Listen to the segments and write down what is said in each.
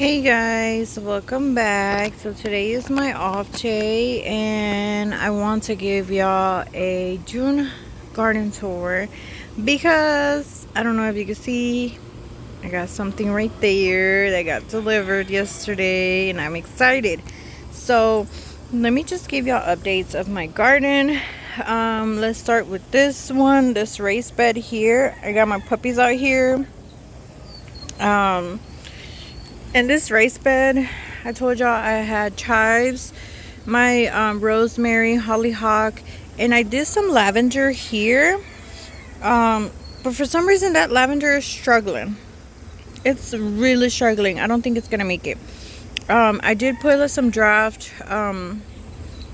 Hey guys, welcome back. So today is my off day and I want to give y'all a June garden tour because I don't know if you can see, I got something right there that got delivered yesterday and I'm excited. So let me just give y'all updates of my garden. Let's start with this raised bed here. I got my puppies out here. In this raised bed, I told y'all I had chives, my rosemary, hollyhock, and I did some lavender here. But for some reason that lavender is struggling. It's really struggling. I don't think it's gonna make it. I did put some draft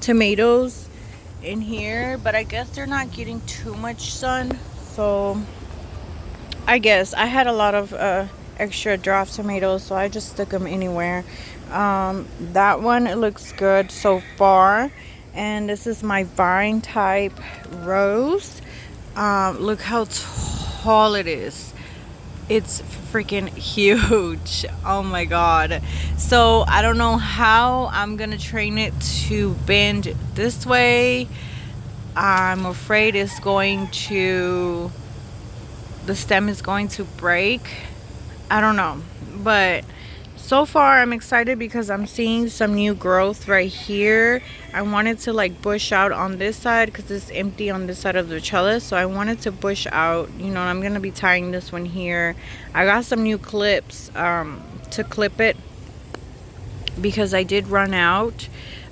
tomatoes in here, but I guess they're not getting too much sun. So I guess I had a lot of extra draft tomatoes, so I just stuck them anywhere. That one, it looks good so far. And this is my vine type rose. Look how tall it is. It's freaking huge. Oh my god. So I don't know how I'm gonna train it to bend this way. I'm afraid the stem is going to break. I don't know, but so far I'm excited because I'm seeing some new growth right here. I wanted to like bush out on this side because it's empty on this side of the trellis, so I wanted to bush out, you know. I'm gonna be tying this one here. I got some new clips to clip it because I did run out.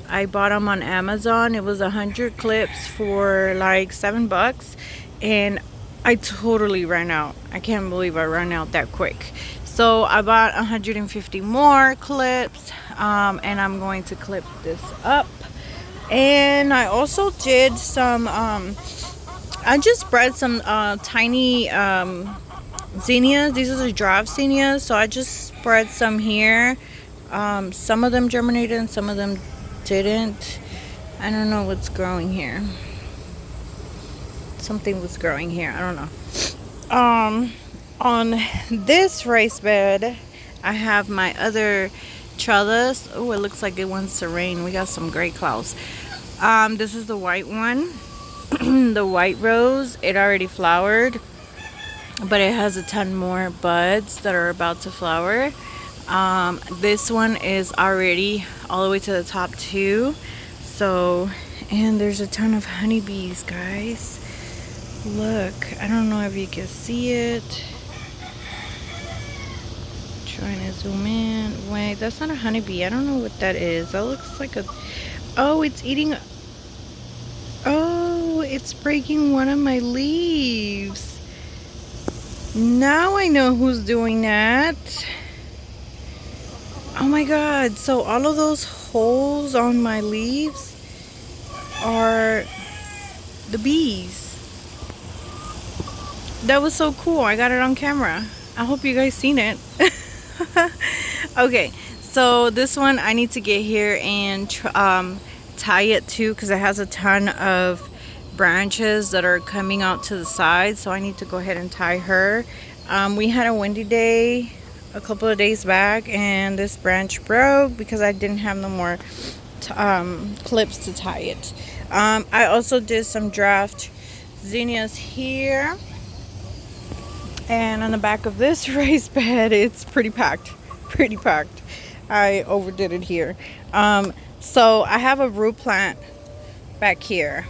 I bought them on Amazon. It was 100 clips for like $7, and I totally ran out. I can't believe I ran out that quick. So I bought 150 more clips, and I'm going to clip this up. And I also did some, I just spread some tiny zinnias. These are the draft zinnias. So I just spread some here. Some of them germinated and some of them didn't. I don't know what's growing here. Something was growing here. I don't know. On this raised bed, I have my other trellis. Oh, it looks like it wants to rain. We got some gray clouds. This is the white one. The white rose. It already flowered, but it has a ton more buds that are about to flower. This one is already all the way to the top too. So, and there's a ton of honeybees, guys. Look, I don't know if you can see it. Trying to zoom in. Wait, that's not a honeybee. I don't know what that is. That looks like a... Oh, it's eating... Oh, it's breaking one of my leaves. Now I know who's doing that. Oh my god. So all of those holes on my leaves are the bees. That was so cool. I got it on camera. I hope you guys seen it. Okay, so this one I need to get here and tie it too because it has a ton of branches that are coming out to the side. So I need to go ahead and tie her. We had a windy day a couple of days back and this branch broke because I didn't have no more clips to tie it. I also did some draft zinnias here. And on the back of this raised bed, it's pretty packed. Pretty packed. I overdid it here. So I have a root plant back here.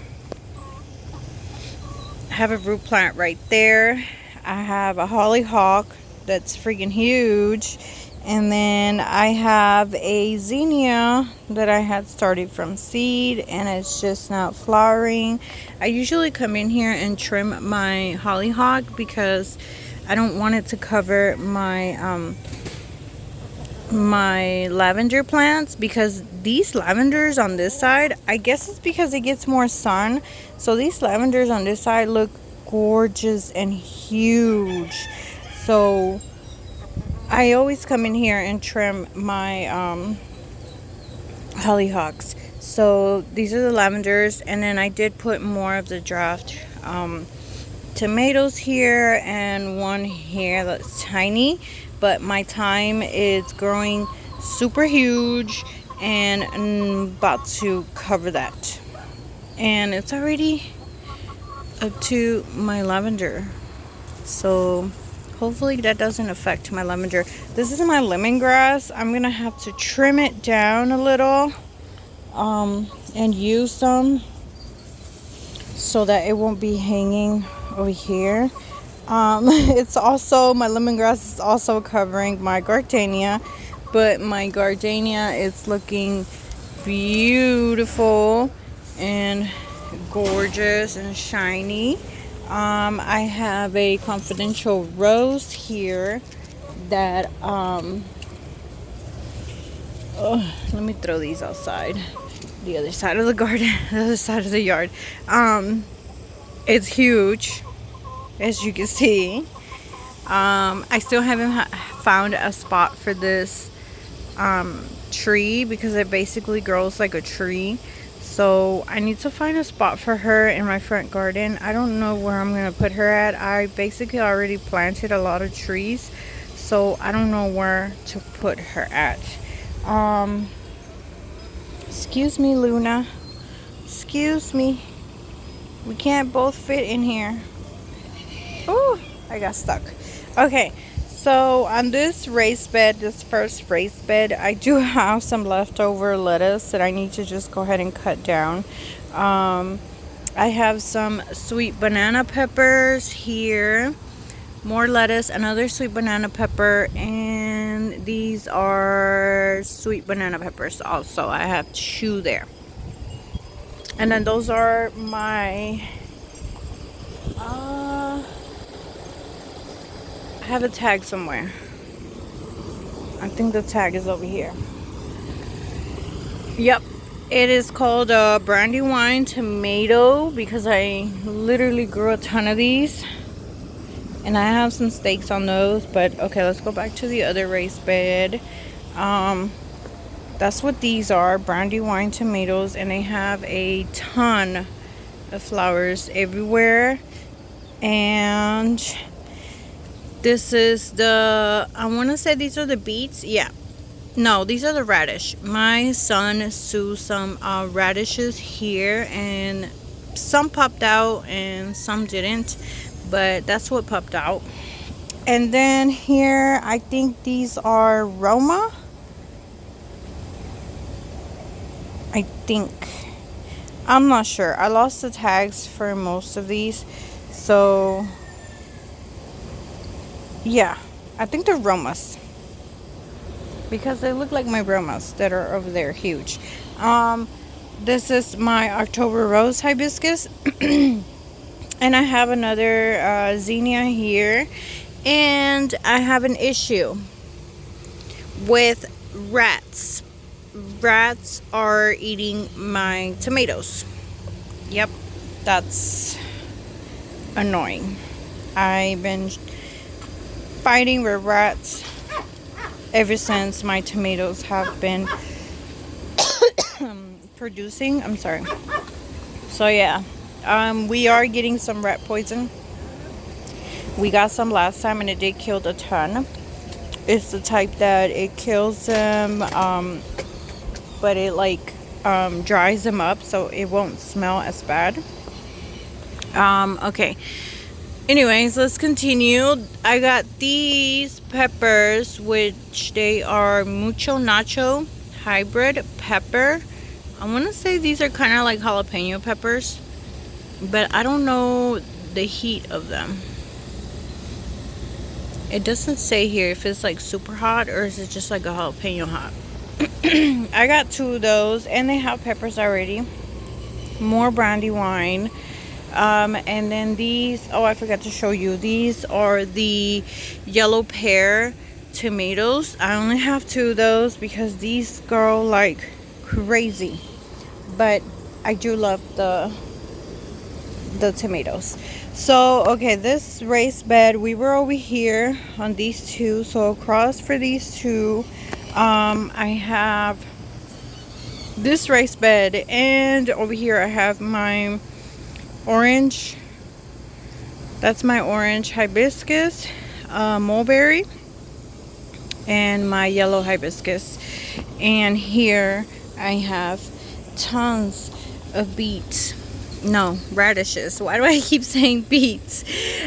I have a root plant right there. I have a hollyhock that's freaking huge. And then I have a zinnia that I had started from seed and it's just not flowering. I usually come in here and trim my hollyhock because I don't want it to cover my my lavender plants, because these lavenders on this side, I guess it's because it gets more sun. So these lavenders on this side look gorgeous and huge. So I always come in here and trim my hollyhocks. So these are the lavenders, and then I did put more of the draft tomatoes here and one here that's tiny, but my thyme is growing super huge, and I'm about to cover that. And it's already up to my lavender, so hopefully that doesn't affect my lavender. This is my lemongrass. I'm gonna have to trim it down a little and use some so that it won't be hanging over here. It's also, my lemongrass is also covering my gardenia, but my gardenia is looking beautiful and gorgeous and shiny. I have a confidential rose here that let me throw these outside, the other side of the garden, the other side of the yard. It's huge, as you can see. I still haven't found a spot for this tree because it basically grows like a tree. So I need to find a spot for her in my front garden. I don't know where I'm gonna put her at. I basically already planted a lot of trees, so I don't know where to put her at. Excuse me, Luna. Excuse me. We can't both fit in here. Oh, I got stuck. Okay, so on this raised bed, this first raised bed, I do have some leftover lettuce that I need to just go ahead and cut down. I have some sweet banana peppers here, more lettuce, another sweet banana pepper, and these are sweet banana peppers also. I have 2 there. And then those are my I have a tag somewhere. I think the tag is over here. Yep, it is called Brandywine tomato because I literally grew a ton of these, and I have some stakes on those. But okay, let's go back to the other raised bed. That's what these are, Brandywine tomatoes, and they have a ton of flowers everywhere. And this is the, I want to say these are the beets. Yeah, no, these are the radish. My son sowed some radishes here, and some popped out and some didn't, but that's what popped out. And then here, I think these are Roma. I think, I'm not sure. I lost the tags for most of these, so yeah, I think they're Romas because they look like my Romas that are over there, huge. This is my October rose hibiscus, and I have another zinnia here, and I have an issue with rats. Rats are eating my tomatoes. Yep, that's annoying. I've been fighting with rats ever since my tomatoes have been producing. I'm sorry. So yeah, we are getting some rat poison. We got some last time and it did kill a ton. It's the type that it kills them, but it like dries them up so it won't smell as bad. Okay, anyways, let's continue. I got these peppers, which they are Mucho Nacho hybrid pepper. I want to say these are kind of like jalapeno peppers, but I don't know the heat of them. It doesn't say here if it's like super hot or is it just like a jalapeno hot. I got 2 of those, and they have peppers already. More Brandywine. And then these, oh, I forgot to show you. These are the yellow pear tomatoes. I only have 2 of those because these grow like crazy. But I do love the tomatoes. So, okay, this raised bed, we were over here on these 2. So across for these 2, I have this raised bed, and over here I have my orange. That's my orange hibiscus, mulberry. and my yellow hibiscus. And here I have tons of beets. No, radishes. Why do I keep saying beets?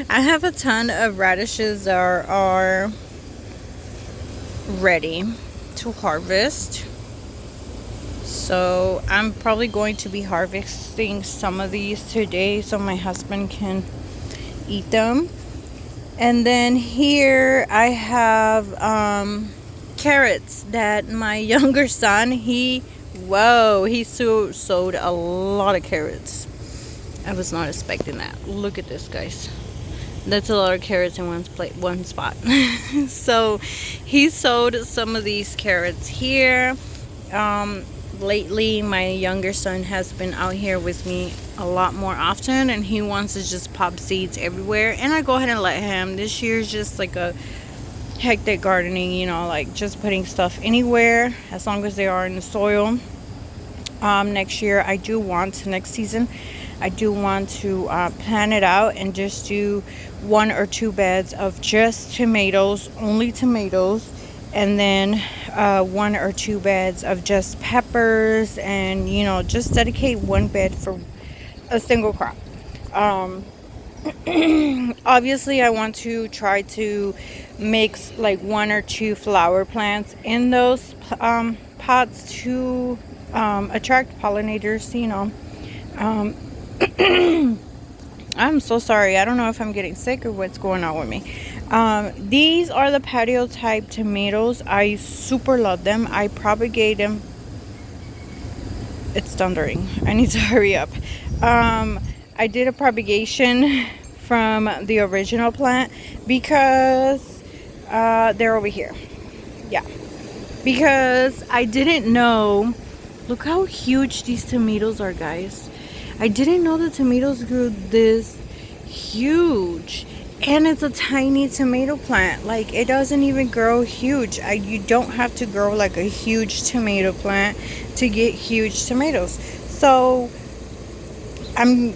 I have a ton of radishes that are ready to harvest. So I'm probably going to be harvesting some of these today so my husband can eat them. And then here I have carrots that my younger son, he sowed a lot of carrots. I was not expecting that. Look at this, guys. That's a lot of carrots in one spot. So he sowed some of these carrots here. Lately my younger son has been out here with me a lot more often, and he wants to just pop seeds everywhere, and I go ahead and let him. This year's just like a hectic gardening, you know, like just putting stuff anywhere as long as they are in the soil. Next season I do want to plan it out and just do 1 or 2 beds of just tomatoes, only tomatoes, and then 1 or 2 beds of just peppers, and you know, just dedicate 1 bed for a single crop. Obviously I want to try to mix like 1 or 2 flower plants in those pots to attract pollinators, you know. I'm so sorry. I don't know if I'm getting sick or what's going on with me. These are the patio type tomatoes. I super love them. I propagate them. It's thundering. I need to hurry up. I did a propagation from the original plant because they're over here. Yeah. Because I didn't know. Look how huge these tomatoes are, guys. I didn't know the tomatoes grew this huge, and it's a tiny tomato plant. Like, it doesn't even grow huge. You don't have to grow like a huge tomato plant to get huge tomatoes. So I'm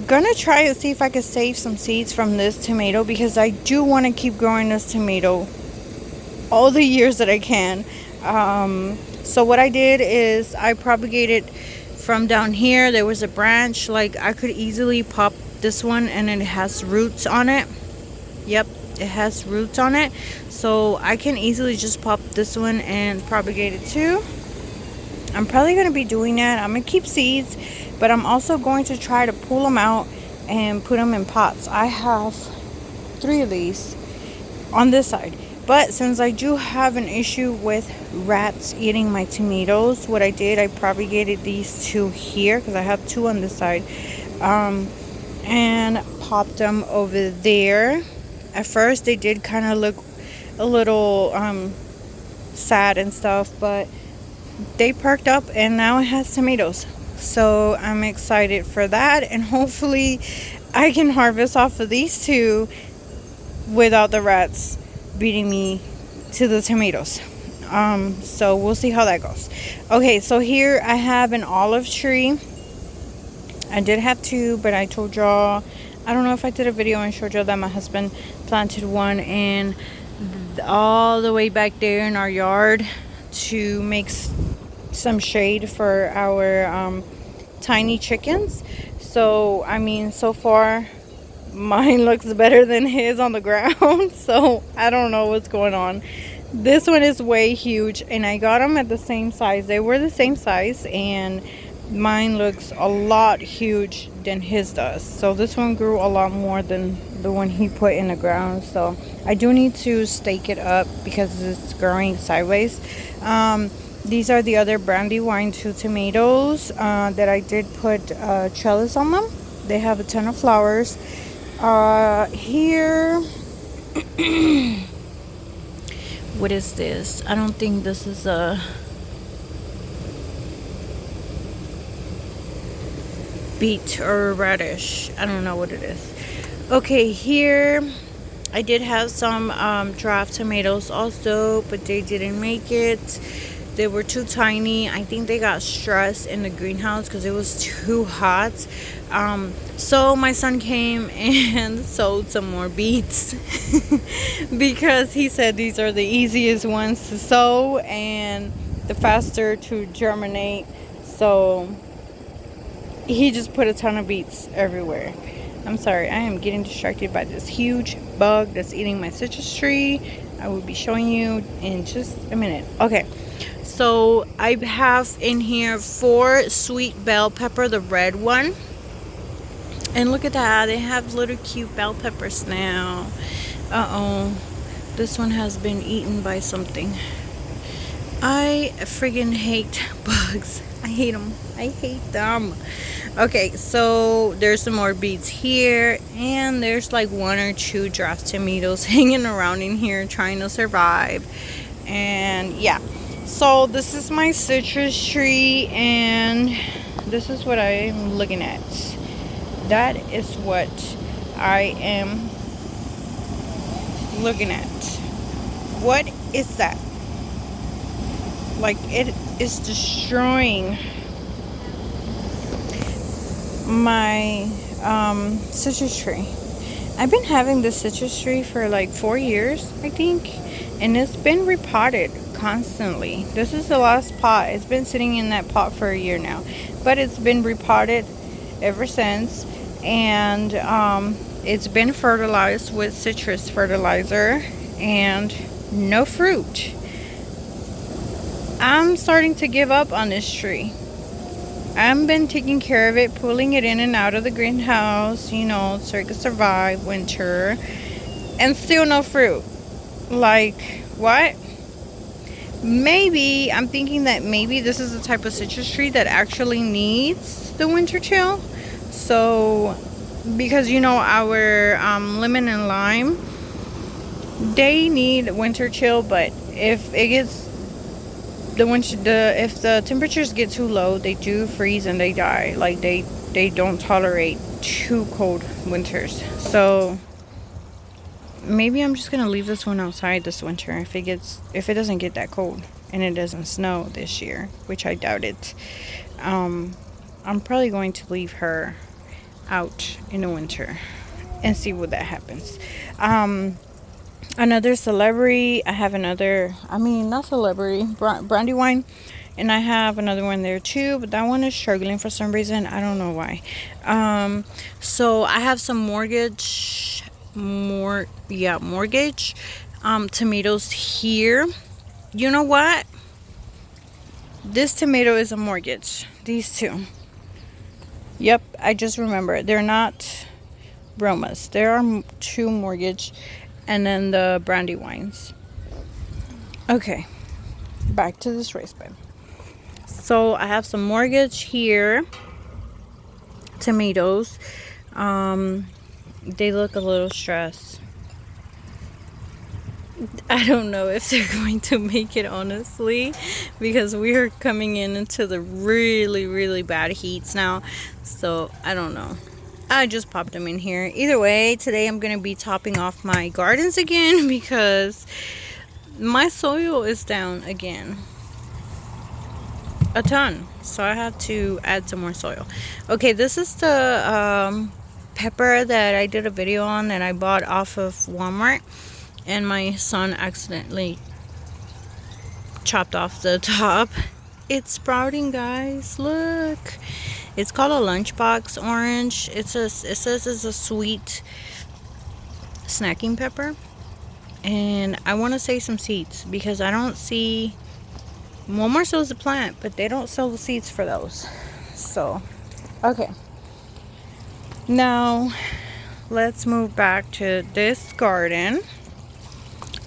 gonna try to see if I can save some seeds from this tomato, because I do want to keep growing this tomato all the years that I can. So what I did is I propagated from down here. There was a branch, like I could easily pop this one, and it has roots on it. Yep, it has roots on it, so I can easily just pop this one and propagate it too. I'm probably going to be doing that. I'm going to keep seeds, but I'm also going to try to pull them out and put them in pots. I have 3 of these on this side. But since I do have an issue with rats eating my tomatoes, what I did, I propagated these 2 here, because I have 2 on this side, and popped them over there. At first they did kind of look a little sad and stuff, but they perked up and now it has tomatoes. So I'm excited for that, and hopefully I can harvest off of these 2 without the rats beating me to the tomatoes. So we'll see how that goes. Okay, so here I have an olive tree. I did have 2, but I told y'all, I don't know if I did a video and showed y'all that my husband planted one in all the way back there in our yard to make some shade for our tiny chickens. So I mean, so far mine looks better than his on the ground. So I don't know what's going on. This one is way huge, and I got them at the same size. They were the same size, and mine looks a lot huge than his does. So this one grew a lot more than the one he put in the ground. So I do need to stake it up because it's growing sideways. These are the other Brandywine 2 tomatoes that I did put trellis on them. They have a ton of flowers. Here, what is this? I don't think this is a beet or radish. I don't know what it is. Okay, here I did have some draft tomatoes also, but they didn't make it. They were too tiny. I think they got stressed in the greenhouse because it was too hot. So my son came and sowed some more beets because he said these are the easiest ones to sow and the faster to germinate. So he just put a ton of beets everywhere. I'm sorry, I am getting distracted by this huge bug that's eating my citrus tree. I will be showing you in just a minute. Okay, so I have in here 4 sweet bell pepper, the red one. And look at that, they have little cute bell peppers now. Uh-oh, this one has been eaten by something. I friggin' hate bugs. I hate them. I hate them. Okay, so there's some more beets here, and there's like 1 or 2 draft tomatoes hanging around in here trying to survive. And yeah, so this is my citrus tree, and this is what I'm looking at. That is what I am looking at. What is that? Like, it is destroying my citrus tree. I've been having this citrus tree for like 4 years, I think, and it's been repotted constantly. This is the last pot. It's been sitting in that pot for a year now, but it's been repotted ever since, and it's been fertilized with citrus fertilizer and no fruit. I'm starting to give up on this tree. I've been taking care of it, pulling it in and out of the greenhouse, you know, so it could survive winter, and still no fruit. Like, what? Maybe, I'm thinking that maybe this is the type of citrus tree that actually needs the winter chill. So, because, you know, our lemon and lime, they need winter chill, but if it gets if the temperatures get too low, they do freeze and they die. Like, they don't tolerate too cold winters. So maybe I'm just gonna leave this one outside this winter if it doesn't get that cold and it doesn't snow this year, which I doubt it. I'm probably going to leave her out in the winter and see what that happens. Another celebrity, I have another, not celebrity, Brandywine, and I have another one there too, but that one is struggling for some reason. I don't know why. So I have some mortgage tomatoes here. You know what? This tomato is a mortgage. These two. Yep, I just remember. They're not bromas. There are 2 mortgage. And then the Brandywines. Okay, back to this race bed. So I have some mortgage here. Tomatoes. They look a little stressed. I don't know if they're going to make it, honestly, because we are coming into the really, really bad heats now. So I don't know. I just popped them in here. Either way, today I'm going to be topping off my gardens again because my soil is down again a ton. So I have to add some more soil. Okay, this is the pepper that I did a video on that I bought off of Walmart. And my son accidentally chopped off the top. It's sprouting, guys. Look. It's called a lunchbox orange. It says it's a sweet snacking pepper. And I want to say some seeds because I don't see... Walmart sells the plant, but they don't sell the seeds for those. So, okay. Now, let's move back to this garden.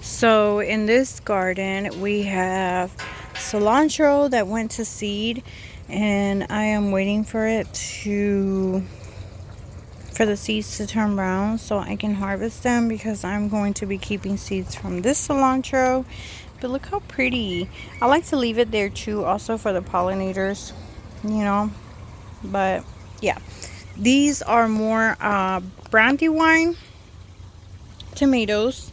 So, in this garden, we have cilantro that went to seed. And I am waiting for the seeds to turn brown so I can harvest them, because I'm going to be keeping seeds from this cilantro. But look how pretty. I like to leave it there too, also for the pollinators, you know. But yeah, these are more Brandywine tomatoes,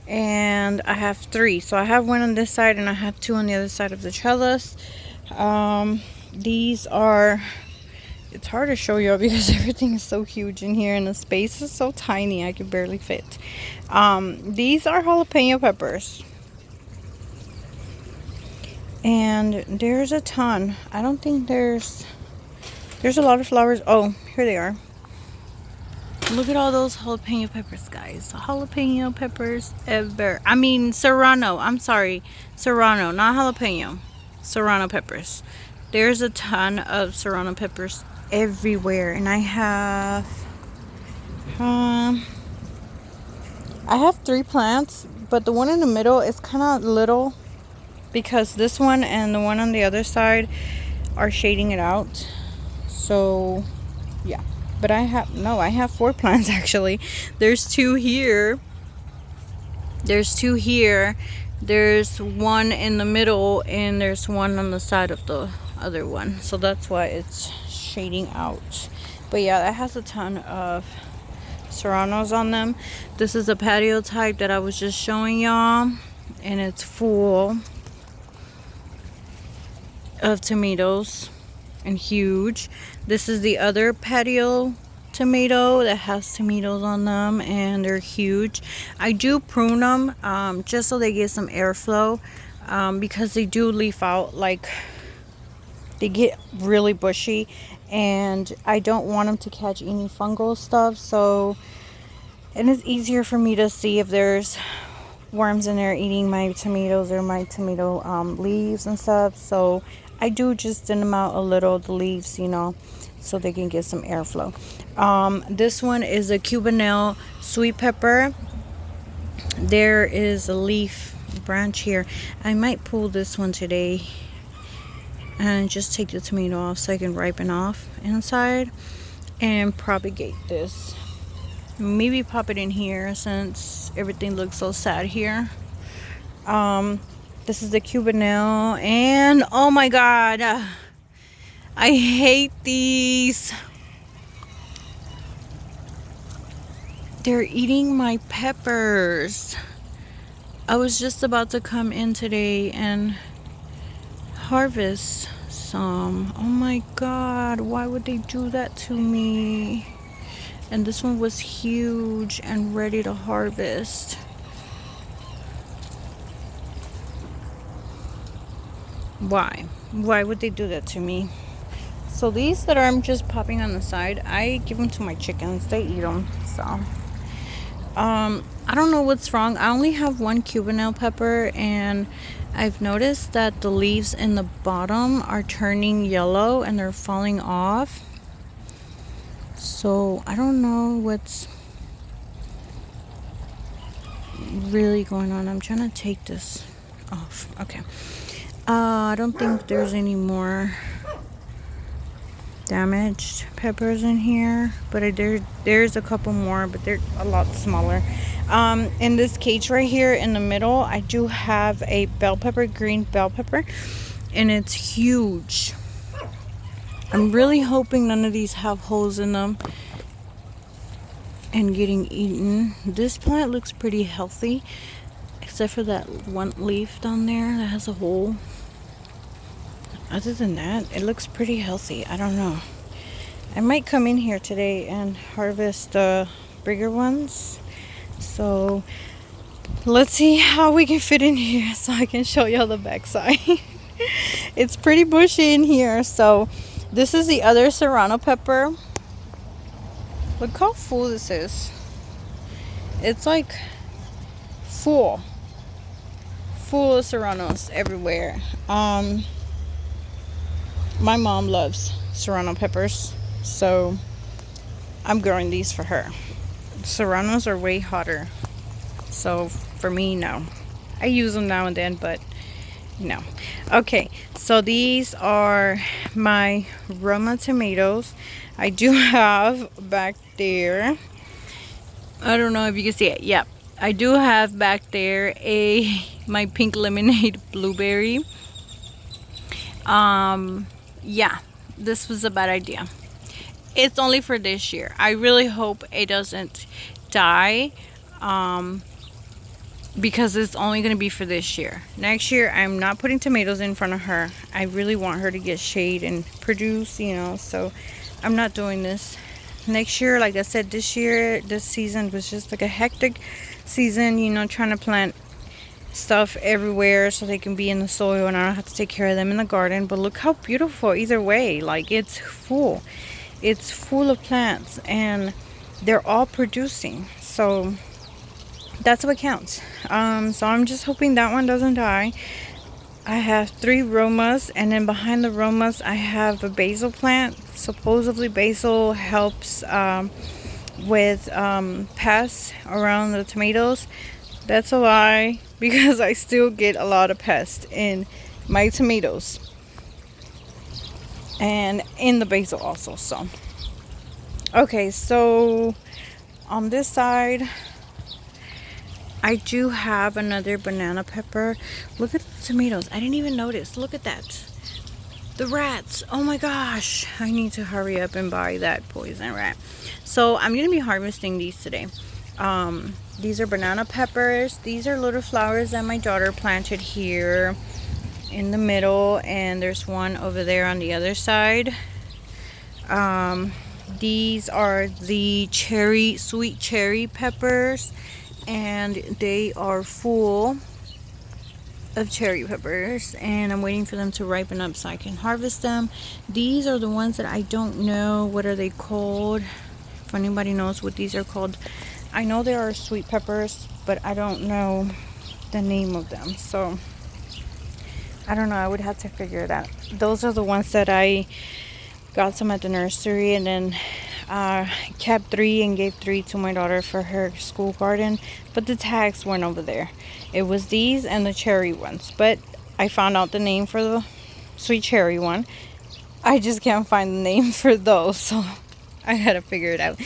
and I have 3. So I have one on this side and I have 2 on the other side of the trellis. These are, it's hard to show you because everything is so huge in here and the space is so tiny I can barely fit. These are jalapeno peppers. And there's a ton. I don't think there's a lot of flowers. Oh, here they are. Look at all those jalapeno peppers, guys. Jalapeno peppers ever. I mean, serrano. I'm sorry. Serrano, not jalapeno. Serrano peppers. There's a ton of serrano peppers everywhere. And I have 3 plants. But the one in the middle is kind of little, because this one and the one on the other side are shading it out. So yeah, but I have 4 plants actually. There's 2 here, there's 2 here, there's one in the middle, and there's one on the side of the other one, so that's why it's shading out. But yeah, that has a ton of serranos on them. This is a patio type that I was just showing y'all, and it's full of tomatoes and huge. This is the other patio tomato that has tomatoes on them, and they're huge. I do prune them just so they get some airflow, because they do leaf out, like they get really bushy, and I don't want them to catch any fungal stuff. So, and it's easier for me to see if there's worms in there eating my tomatoes or my tomato leaves and stuff. So I do just thin them out a little, the leaves, you know, so they can get some airflow. This one is a Cubanelle sweet pepper. There is a leaf branch here. I might pull this one today and just take the tomato off so I can ripen off inside and propagate this. Maybe pop it in here since everything looks so sad here. This is the Cubanelle, and oh my god, I hate these. They're eating my peppers. I was just about to come in today and harvest some. Oh my god, why would they do that to me? And this one was huge and ready to harvest. Why would they do that to me? So these that I'm just popping on the side, I give them to my chickens. They eat them. So I don't know what's wrong. I only have 1 Cubanelle pepper, and I've noticed that the leaves in the bottom are turning yellow and they're falling off. So I don't know what's really going on. I'm trying to take this off. Okay. I don't think there's any more damaged peppers in here, but there's a couple more, but they're a lot smaller. In this cage right here in the middle, I do have a bell pepper, green bell pepper, and it's huge. I'm really hoping none of these have holes in them and getting eaten. This plant looks pretty healthy, except for that one leaf down there that has a hole. Other than that, it looks pretty healthy. I don't know. I might come in here today and harvest the bigger ones. So let's see how we can fit in here so I can show y'all the backside. It's pretty bushy in here. So this is the other serrano pepper. Look how full this is. It's like full of serranos everywhere. My mom loves serrano peppers, so I'm growing these for her. Serranos are way hotter, so for me, no. I use them now and then, but no. Okay, so these are my Roma tomatoes. I do have back there, I don't know if you can see it. Yep, I do have back there my pink lemonade blueberry. Yeah, this was a bad idea. It's only for this year. I really hope it doesn't die. because it's only going to be for this year. Next year, I'm not putting tomatoes in front of her. I really want her to get shade and produce, you know, so I'm not doing this. Next year, like I said, this season was just like a hectic season, you know, trying to plant stuff everywhere so they can be in the soil and I don't have to take care of them in the garden. But look how beautiful either way. Like, it's full of plants and they're all producing, so that's what counts. So I'm just hoping that one doesn't die. I have 3 Romas, and then behind the Romas I have a basil plant. Supposedly basil helps with pests around the tomatoes. That's a lie, because I still get a lot of pests in my tomatoes and in the basil also. So okay, so on this side I do have another banana pepper. Look at the tomatoes. I didn't even notice. Look at that. The rats. Oh my gosh. I need to hurry up and buy that poison rat. So I'm going to be harvesting these today. These are banana peppers. These are little flowers that my daughter planted here in the middle. And there's one over there on the other side. These are the sweet cherry peppers. And they are full of cherry peppers, and I'm waiting for them to ripen up so I can harvest them. These are the ones that I don't know what are they called. If anybody knows what these are called, I know there are sweet peppers, but I don't know the name of them, so I don't know. I would have to figure it out. Those are the ones that I got some at the nursery, and then kept 3 and gave 3 to my daughter for her school garden, but the tags went over there. It was these and the cherry ones, but I found out the name for the sweet cherry one. I just can't find the name for those, so I had to figure it out.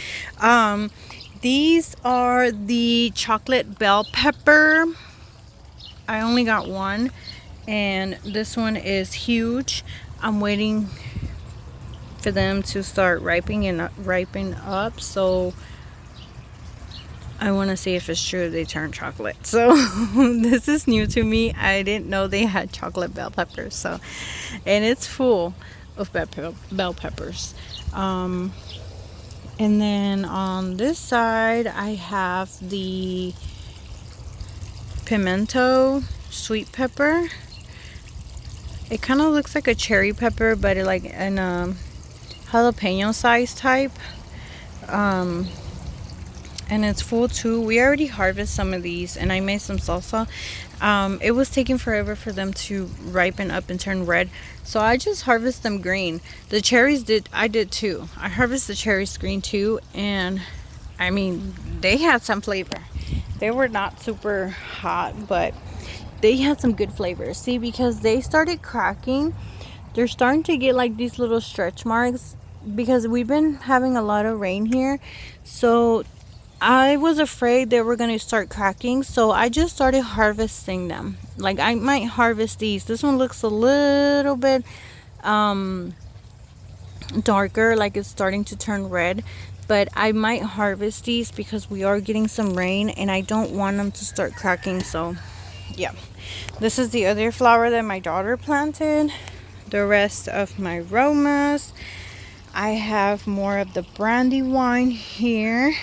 These are the chocolate bell pepper. I only got one, and this one is huge. I'm waiting for them to start ripening up, so I want to see if it's true they turn chocolate. So this is new to me. I didn't know they had chocolate bell peppers. So, and it's full of bell peppers. And then on this side I have the pimento sweet pepper. It kind of looks like a cherry pepper, but like in a jalapeno size type. And it's full too. We already harvested some of these and I made some salsa. It was taking forever for them to ripen up and turn red, so I just harvested them green. The cherries I did too. I harvested the cherries green too, and I mean, they had some flavor. They were not super hot, but they had some good flavor. See, because they started cracking, they're starting to get like these little stretch marks because we've been having a lot of rain here. So I was afraid they were going to start cracking, so I just started harvesting them. Like, I might harvest these. This one looks a little bit darker, like it's starting to turn red, but I might harvest these because we are getting some rain and I don't want them to start cracking. So yeah, this is the other flower that my daughter planted. The rest of my Romas. I have more of the Brandywine here,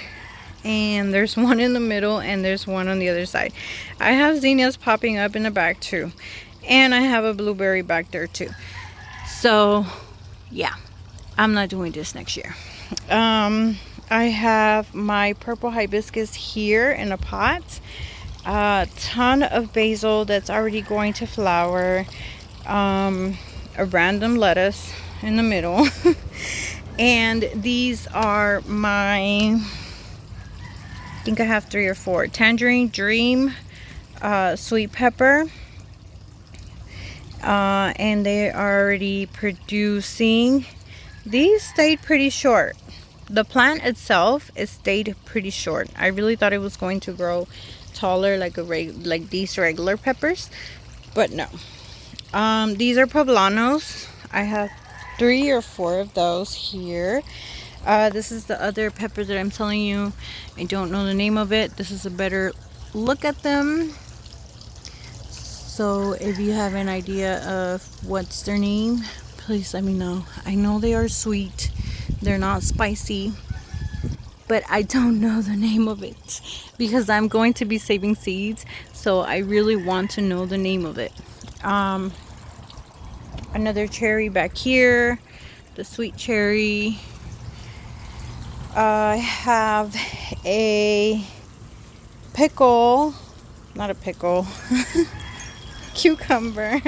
and there's one in the middle and there's one on the other side. I have zinnias popping up in the back too, and I have a blueberry back there too. So yeah, I'm not doing this next year. I have my purple hibiscus here in a pot, a ton of basil that's already going to flower, a random lettuce in the middle and these are my, I think I have 3 or 4. Tangerine Dream sweet pepper, and they are already producing. These stayed pretty short. The plant itself, it stayed pretty short. I really thought it was going to grow taller like like these regular peppers, but no. These are poblanos. I have 3 or 4 of those here. This is the other pepper that I'm telling you. I don't know the name of it. This is a better look at them. So if you have an idea of what's their name, please let me know. I know they are sweet. They're not spicy. But I don't know the name of it because I'm going to be saving seeds. So I really want to know the name of it. Another cherry back here. The sweet cherry. I have a pickle. Not a pickle. Cucumber.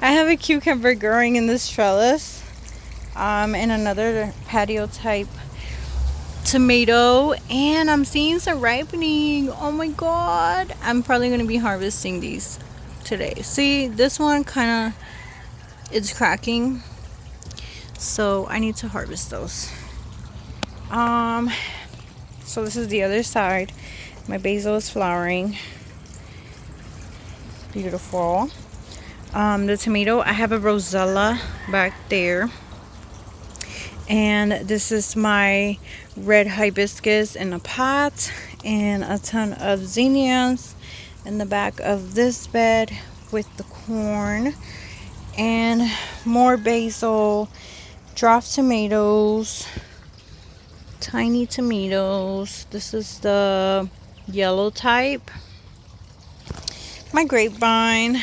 I have a cucumber growing in this trellis, and another patio type tomato, and I'm seeing some ripening. Oh my god, I'm probably going to be harvesting these today. See, this one kind of is cracking, so I need to harvest those. So this is the other side. My basil is flowering. Beautiful. The tomato, I have a rosella back there, and this is my red hibiscus in a pot, and a ton of zinnias in the back of this bed with the corn, and more basil, dropped tomatoes, tiny tomatoes. This is the yellow type. My grapevine,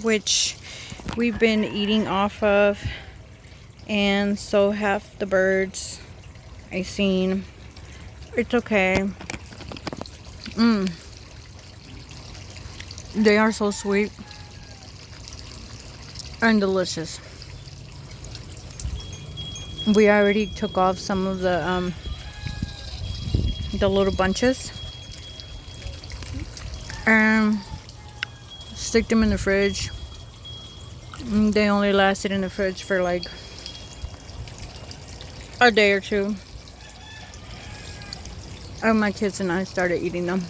which we've been eating off of, and so have the birds I seen. It's okay. They are so sweet and delicious. We already took off some of the little bunches and stick them in the fridge. They only lasted in the fridge for like a day or two, and my kids and I started eating them.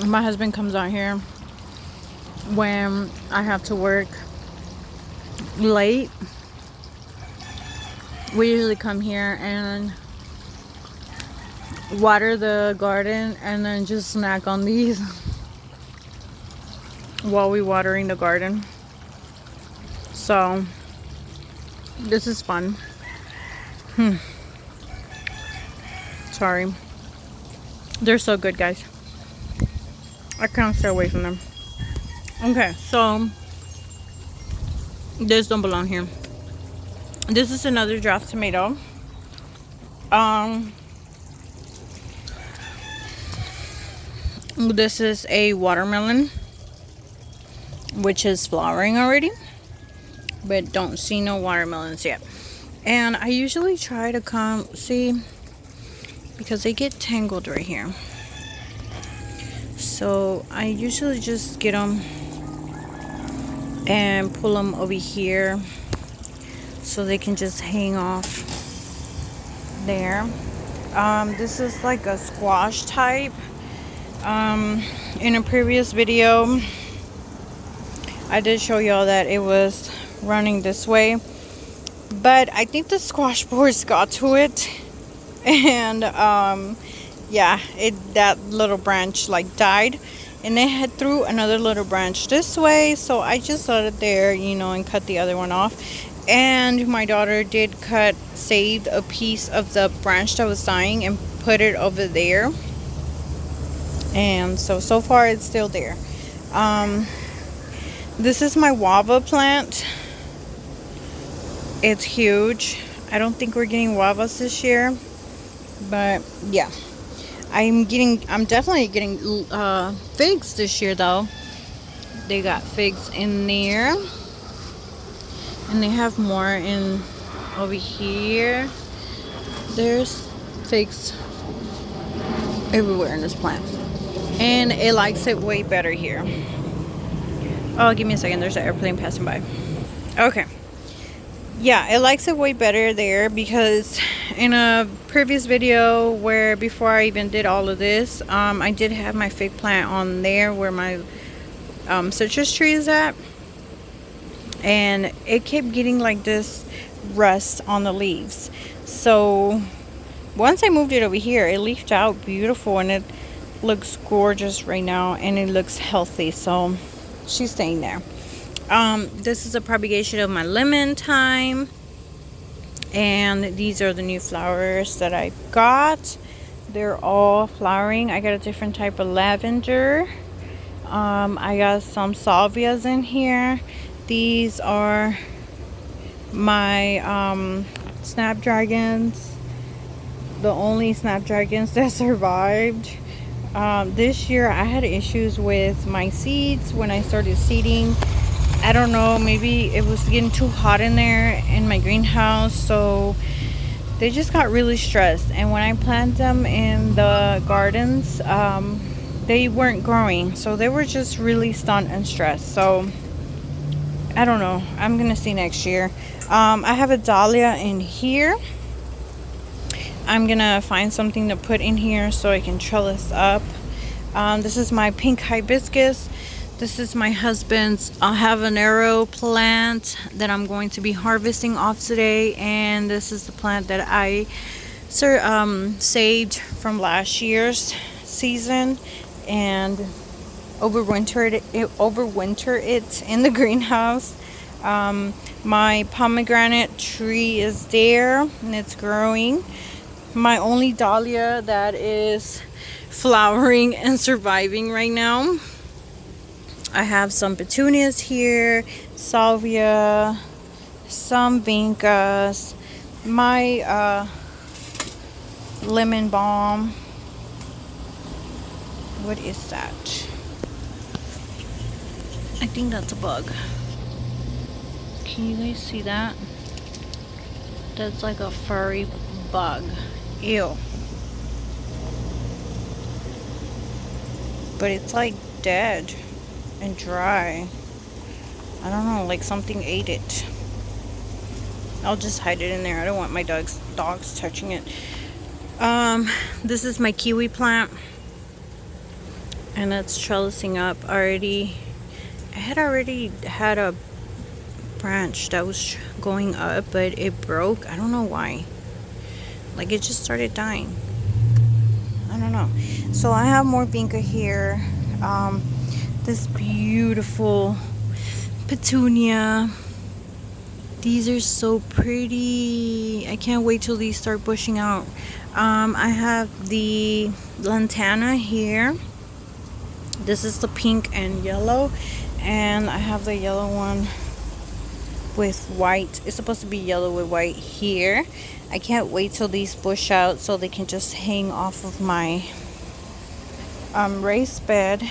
My husband comes out here when I have to work late. We usually come here and water the garden and then just snack on these while we watering the garden. So this is fun. Sorry. They're so good, guys. I can't stay away from them. Okay, so this don't belong here. This is another draft tomato. This is a watermelon, which is flowering already, but don't see no watermelons yet. And I usually try to come see, because they get tangled right here, so I usually just get them and pull them over here so they can just hang off there. This is like a squash type. In a previous video I did show y'all that it was running this way, but I think the squash boards got to it, and yeah, that little branch like died, and it had threw another little branch this way, so I just let it there, you know, and cut the other one off. And my daughter did saved a piece of the branch that was dying and put it over there, and so far it's still there. This is my guava plant. It's huge. I don't think we're getting guavas this year, but yeah, I'm definitely getting figs this year though. They got figs in there, and they have more in over here. There's figs everywhere in this plant, and it likes it way better here. Oh, give me a second, there's an airplane passing by. Okay, yeah, it likes it way better there, because in a previous video where before I even did all of this, I did have my fig plant on there where my citrus tree is at, and it kept getting like this rust on the leaves. So Once I moved it over here, it leafed out beautiful and it looks gorgeous right now and it looks healthy. So she's staying there. This is a propagation of my lemon thyme. And these are the new flowers that I got. They're all flowering. I got a different type of lavender. I got some salvias in here. These are my snapdragons, the only snapdragons that survived. This year I had issues with my seeds when I started seeding. I don't know, maybe it was getting too hot in there in my greenhouse, so they just got really stressed. And when I planted them in the gardens, they weren't growing, so they were just really stunned and stressed. So I don't know, I'm gonna see next year. I have a dahlia in here. I'm gonna find something to put in here so I can trellis up. This is my pink hibiscus. This is my husband's habanero plant that I'm going to be harvesting off today. And this is the plant that I saved from last year's season and overwintered it in the greenhouse. My pomegranate tree is there and it's growing. My only dahlia that is flowering and surviving right now. I have some petunias here, salvia, some vincas, my lemon balm. What is that? I think that's a bug. Can you guys see that? That's like a furry bug. Ew. But it's like dead and dry. I don't know, like something ate it. I'll just hide it in there. I don't want my dogs touching it. This is my kiwi plant, and it's trellising up already. I had already had a branch that was going up, but it broke. I don't know why. Like it just started dying. I don't know. So I have more vinca here. This beautiful petunia. These are so pretty. I can't wait till these start bushing out. I have the lantana here. This is the pink and yellow, and I have the yellow one with white. It's supposed to be yellow with white here. I can't wait till these bush out so they can just hang off of my raised bed.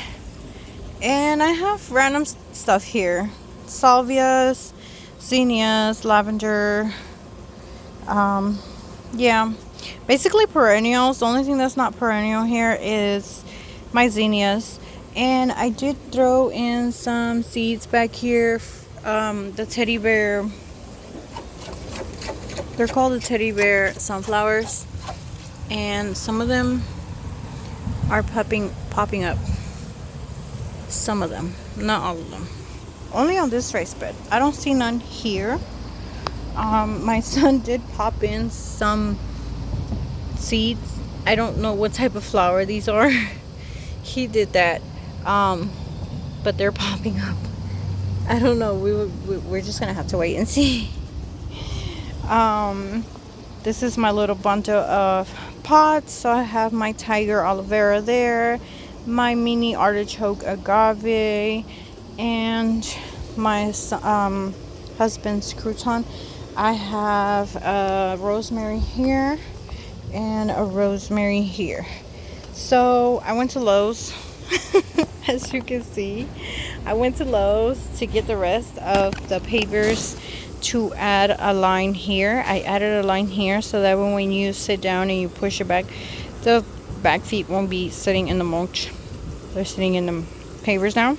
And I have random stuff here. Salvias, zinnias, lavender. Yeah, basically perennials. The only thing that's not perennial here is my zinnias. And I did throw in some seeds back here. The teddy bear. They're called the teddy bear sunflowers. And some of them are popping up. Some of them, not all of them. Only on this raised bed. I don't see none here. My son did pop in some seeds. I don't know what type of flower these are. He did that, but they're popping up. I don't know. We're just gonna have to wait and see. This is my little bundle of pots. So I have my tiger aloe vera there, my mini artichoke agave, and my husband's crouton. I have a rosemary here and a rosemary here. So I went to Lowe's. As you can see, I went to Lowe's to get the rest of the pavers to add a line here. I added a line here so that when you sit down and you push it back, the back feet won't be sitting in the mulch. They're sitting in the pavers now.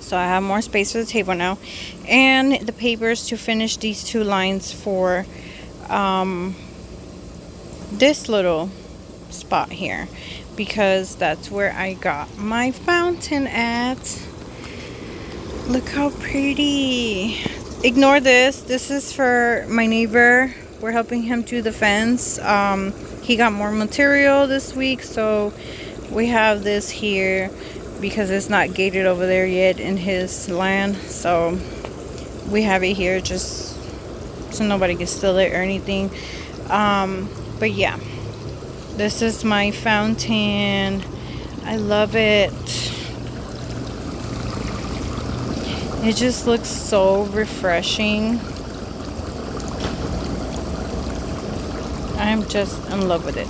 So I have more space for the table now. And the pavers to finish these two lines for this little spot here, because that's where I got my fountain at. Look how pretty. Ignore this. This is for my neighbor. We're helping him do the fence. he got more material this week, so we have this here because it's not gated over there yet in his land. So we have it here just so nobody can steal it or anything. But yeah, this is my fountain. I love it. It just looks so refreshing. I'm just in love with it.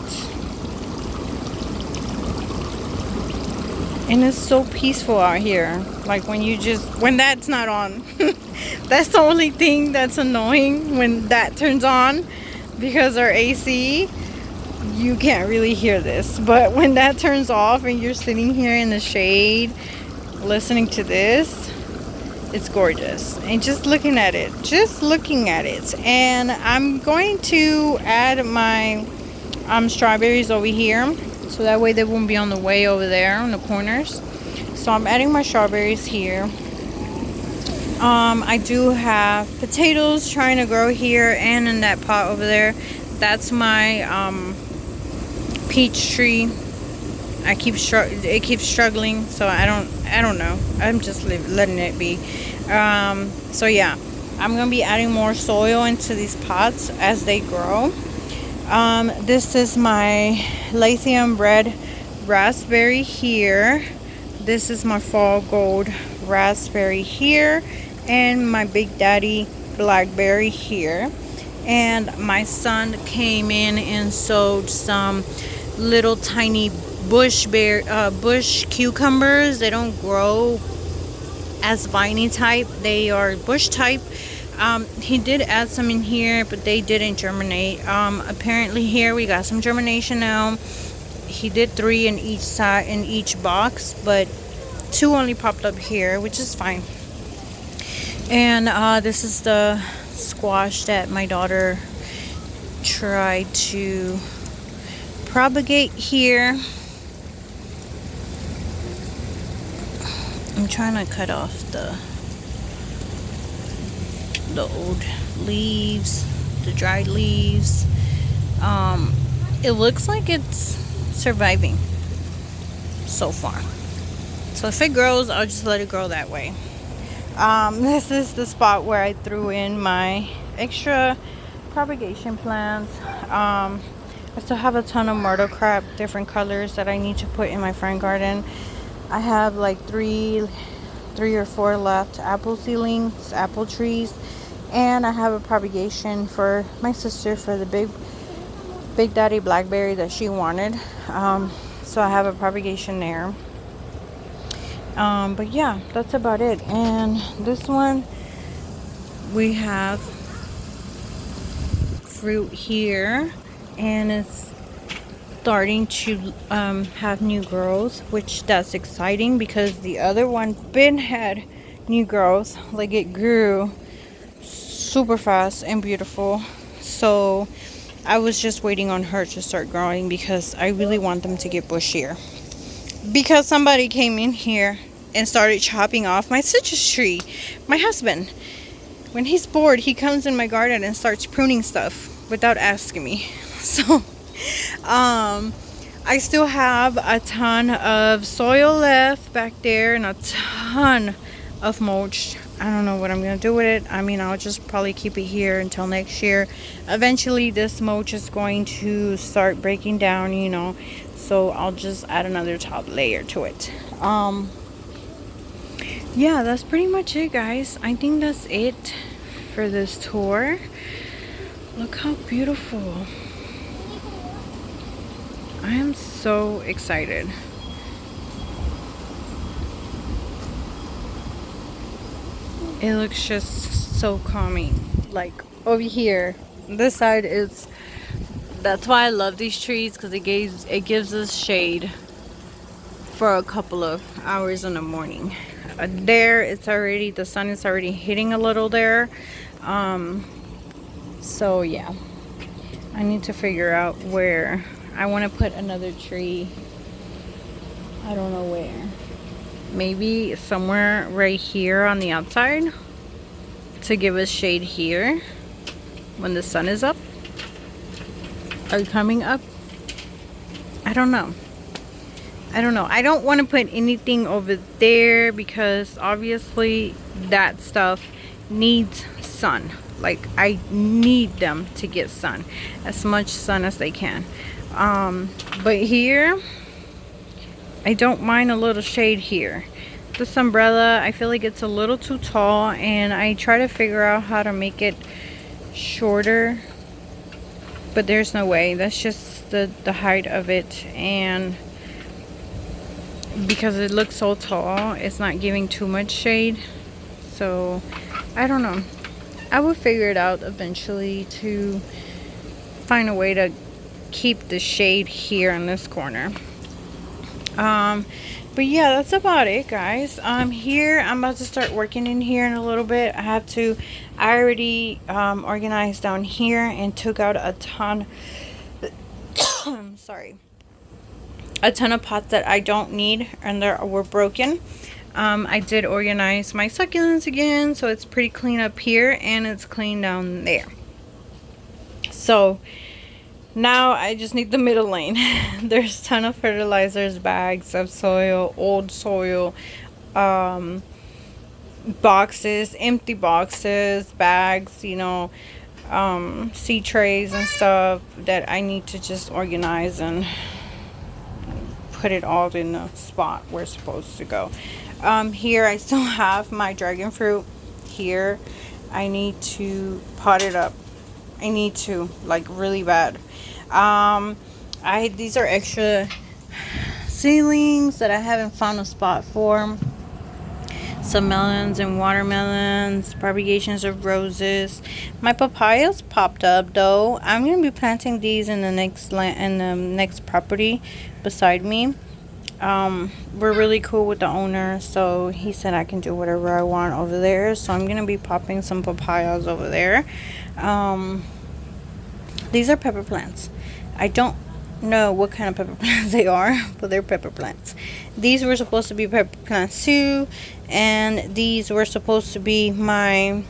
And it's so peaceful out here. Like when that's not on. That's the only thing that's annoying when that turns on, because our AC, you can't really hear this. But when that turns off and you're sitting here in the shade listening to this, it's gorgeous. And just looking at it. And I'm going to add my strawberries over here, so that way they won't be on the way over there on the corners. So I'm adding my strawberries here. I do have potatoes trying to grow here and in that pot over there. That's my peach tree. It keeps struggling, so I don't know. I'm just letting it be. So yeah, I'm gonna be adding more soil into these pots as they grow. This is my lithium red raspberry here. This is my fall gold raspberry here, and my Big Daddy blackberry here. And my son came in and sowed some little tiny bush cucumbers. They don't grow as viney type, they are bush type. He did add some in here, but they didn't germinate. Apparently here we got some germination now. He did 3 in each side, in each box, but 2 only popped up here, which is fine. And this is the squash that my daughter tried to propagate here. I'm trying to cut off the old leaves, the dried leaves. It looks like it's surviving so far. So if it grows, I'll just let it grow that way. This is the spot where I threw in my extra propagation plants. I still have a ton of myrtle crab, different colors, that I need to put in my front garden. I have like three or 4 left apple seedlings, apple trees, and I have a propagation for my sister for the Big Daddy blackberry that she wanted. So I have a propagation there. But yeah, that's about it. And this one, we have fruit here, and it's starting to have new growth, which that's exciting, because the other one had new growth. Like, it grew super fast and beautiful. So I was just waiting on her to start growing, because I really want them to get bushier. Because somebody came in here and started chopping off my citrus tree. My husband, when he's bored, he comes in my garden and starts pruning stuff without asking me. So I still have a ton of soil left back there and a ton of mulch. I don't know what I'm gonna do with it. I mean, I'll just probably keep it here until next year. Eventually this mulch is going to start breaking down, you know, so I'll just add another top layer to it. Yeah, that's pretty much it, guys. I think that's it for this tour. Look how beautiful. I am so excited. It looks just so calming. Like, over here, this side is, that's why I love these trees, because it gives us shade for a couple of hours in the morning. There, it's already, the sun is already hitting a little there. So yeah, I need to figure out where I want to put another tree. I don't know where. Maybe somewhere right here on the outside to give us shade here when the sun is up or coming up. don't know. I don't know. I don't want to put anything over there because obviously that stuff needs sun. Like, I need them to get sun, as much sun as they can. But here, I don't mind a little shade here. This umbrella, I feel like it's a little too tall, and I try to figure out how to make it shorter, but there's no way. That's just the height of it, and because it looks so tall, it's not giving too much shade. So I don't know. I will figure it out eventually to find a way to keep the shade here in this corner. But yeah, that's about it, guys. Here I'm about to start working in here in a little bit. I already organized down here and took out a ton sorry, a ton of pots that I don't need and they were broken. I did organize my succulents again, so it's pretty clean up here and it's clean down there. So now I just need the middle lane. There's a ton of fertilizers, bags of soil, old soil, boxes, empty boxes, bags, you know, seed trays and stuff that I need to just organize and put it all in the spot where it's supposed to go. Here I still have my dragon fruit here. I need to pot it up. I need to, like, really bad. These are extra seedlings that I haven't found a spot for. Some melons and watermelons, propagations of roses. My papayas popped up though. I'm gonna be planting these in the next property beside me. We're really cool with the owner, so he said I can do whatever I want over there. So I'm gonna be popping some papayas over there. These are pepper plants. I don't know what kind of pepper plants they are, but they're pepper plants. These were supposed to be pepper plants too, and these were supposed to be my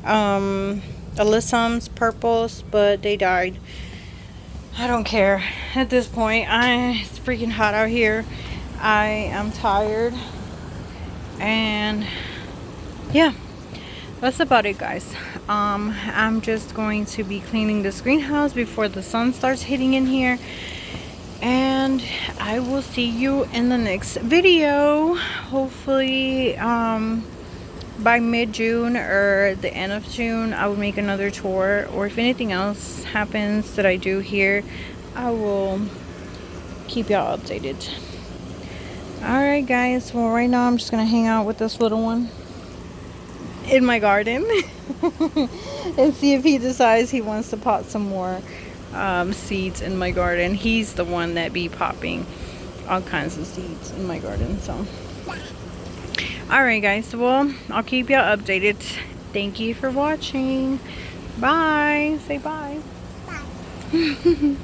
alyssums, purples, but they died. I don't care at this point. It's freaking hot out here. I am tired, and yeah, that's about it, guys. I'm just going to be cleaning this greenhouse before the sun starts hitting in here, and I will see you in the next video. Hopefully by mid-June or the end of June I will make another tour, or if anything else happens that I do here, I will keep y'all updated. Alright guys, well right now I'm just gonna hang out with this little one in my garden and see if he decides he wants to pot some more seeds in my garden. He's the one that be popping all kinds of seeds in my garden. So alright guys, well I'll keep y'all updated. Thank you for watching. Bye. Say bye. Bye.